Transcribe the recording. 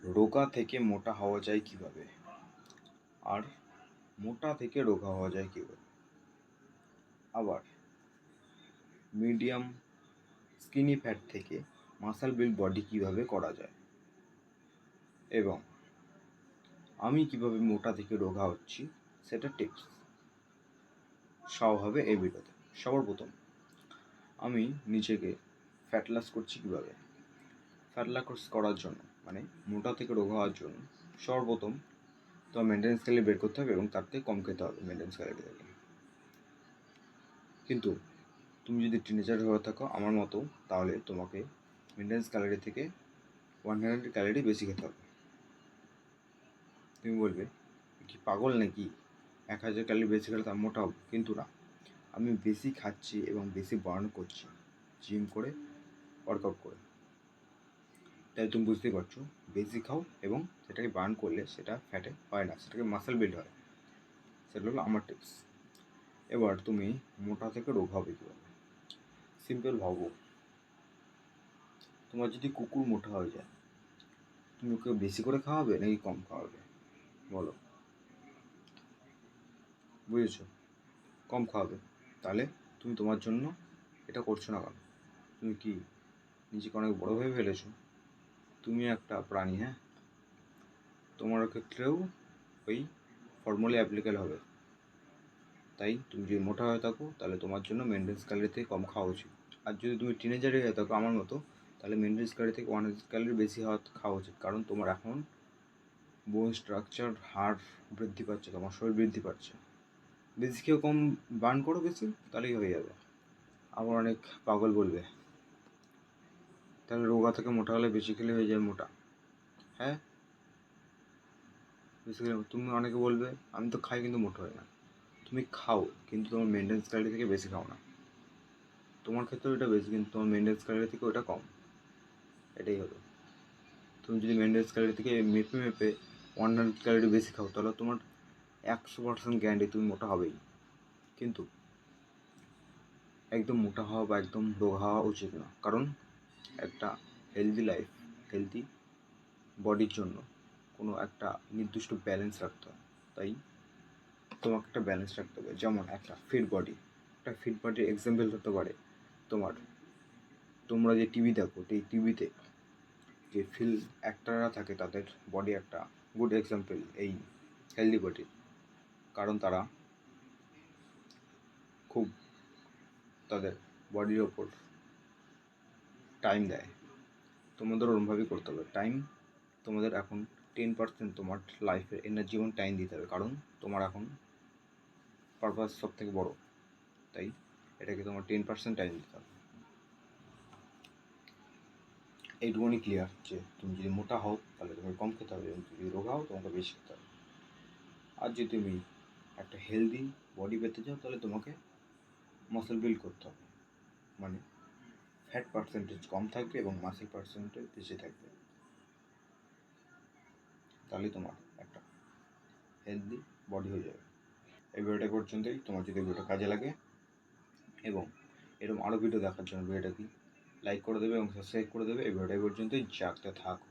রোগা থেকে মোটা হওয়া যায় কিভাবে, আর মোটা থেকে রোগা হওয়া যায় কিভাবে, আবার মিডিয়াম স্কিনি ফ্যাট থেকে মাসল বিল্ড বডি কিভাবে করা যায়, এবং আমি কিভাবে মোটা থেকে রোগা হচ্ছি সেটা টিপস সব হবে এই ভিডিওতে। সবার প্রথম আমি নিজেকে ফ্যাট লস করছি কীভাবে। ফ্যাট লস করার জন্য মানে মোটা থেকে রোগা হওয়ার জন্য সর্বপ্রথম তোমার মেনটেন্যান্স ক্যালোরি বের করতে হবে এবং তার থেকে কম খেতে হবে মেনটেন্যান্স ক্যালোরি থেকে। কিন্তু তুমি যদি টিনেজার হয়ে থাকো আমার মতো, তাহলে তোমাকে মেনটেন্যান্স ক্যালোরি থেকে 100 ক্যালোরি বেশি খেতে হবে। তুমি বলবে কি পাগল নাকি, 1000 ক্যালোরি বেশি খেলে তার মোটা হবো, কিন্তু না, আমি বেশি খাচ্ছি এবং বেশি বার্ন করছি জিম করে, ওয়ার্কআউট করে। তাই তুমি বুঝতেই পারছো, বেশি খাও এবং সেটাকে বার্ন করলে সেটা ফ্যাটে হয় না, সেটাকে মাসেল বিল্ড হয়। সেটা হলো আমার টিপস। এবার তুমি মোটা থেকে রোগ হবে কীভাবে, সিম্পল ভাবো। তোমার যদি কুকুর মোটা হয়ে যায়, তুমি ওকে বেশি করে খাওয়াবে নাকি কম খাওয়াবে বলো? বুঝেছো? কম খাওয়াবে। তাহলে তুমি তোমার জন্য এটা করছো না কেন? তুমি কি নিজেকে অনেক বড়ো ভেবে ফেলেছো? তুমি একটা প্রাণী, হ্যাঁ, তোমার ক্ষেত্রেও ওই ফর্মুলা অ্যাপ্লিকেবল হবে। তাই তুমি যদি মোটা হয়ে থাকো তাহলে তোমার জন্য মেনটেন্যান্স ক্যালোরি থেকে কম খাওয়া উচিত। আর যদি তুমি টিনেজারে হয়ে থাকো আমার মতো, তাহলে মেনটেন্যান্স ক্যালোরি থেকে 100 ক্যালোরি বেশি খাওয়া উচিত। কারণ তোমার এখন বোন স্ট্রাকচার, হাড় বৃদ্ধি পাচ্ছে, তোমার শরীর বৃদ্ধি পাচ্ছে। বেশি খেয়েও কম বার্ন করো বেশি, তাহলেই হয়ে যাবে। আবার অনেক পাগল বলবে তাহলে রোগা থেকে মোটা হলে বেশি খেলে হয়ে যায় মোটা। হ্যাঁ, বেশি খেলে তুমি অনেকে বলবে আমি তো খাই কিন্তু মোটা হয় না। তুমি খাও কিন্তু তোমার মেনটেন্যান্স ক্যালোরি থেকে বেশি খাও না। তোমার ক্ষেত্রে ওটা বেশি কিন্তু তোমার মেনটেন্যান্স ক্যালোরি থেকে ওটা কম। এটাই হলো। তুমি যদি মেনটেন্যান্স ক্যালোরি থেকে মেপে 100 ক্যালোরি বেশি খাও, তাহলে তোমার 100% গ্যারান্টি তুমি মোটা হবেই। কিন্তু একদম মোটা হওয়া বা একদম রোগা হওয়া উচিত না। কারণ একটা হেলদি লাইফ, হেলদি বডির জন্য কোনো একটা নির্দিষ্ট ব্যালেন্স রাখতে হয়। তাই তোমাকে একটা ব্যালেন্স রাখতে হবে। যেমন একটা ফিট বডির এক্সাম্পল হতে পারে তোমরা যে টিভি দেখো, এই টিভিতে যে ফিল্ম অ্যাক্টররা থাকে তাদের বডি একটা গুড এক্সাম্পল এই হেলদি বডির। কারণ তারা খুব তাদের বডির ওপর টাইম দেয়। তোমাদের ওরমভাবেই করতে হবে। টাইম তোমাদের এখন 10% তোমার লাইফের এনার্জি এবং টাইম দিতে হবে। কারণ তোমার এখন পারপাস সব থেকে বড়ো, তাই এটাকে তোমার 10% টাইম দিতে হবে। এইটুকুনি ক্লিয়ার যে তুমি যদি মোটা হও তাহলে তোমাকে কম খেতে হবে, এবং যদি রোগা হও তোমাকে বেশি খেতে হবে। আর যদি তুমি একটা হেলদি বডি পেতে চাও তাহলে তোমাকে মাসেল বিল্ড করতে হবে। মানে ফ্যাট পার্সেন্টেজ কম থাকবে এবং মাসেল পার্সেন্টেজ বেশি থাকবে। তাহলে তোমার একটা হেলদি বডি হয়ে যাবে। এই ভিডিওটা পর্যন্তই। তোমার যদি ভিডিওটা কাজে লাগে এবং এরকম আরও ভিডিও দেখার জন্য ভিডিওটাকে লাইক করে দেবে এবং সাবস্ক্রাইব করে দেবে। এই ভিডিওটা পর্যন্তই। জাগতে থাকো।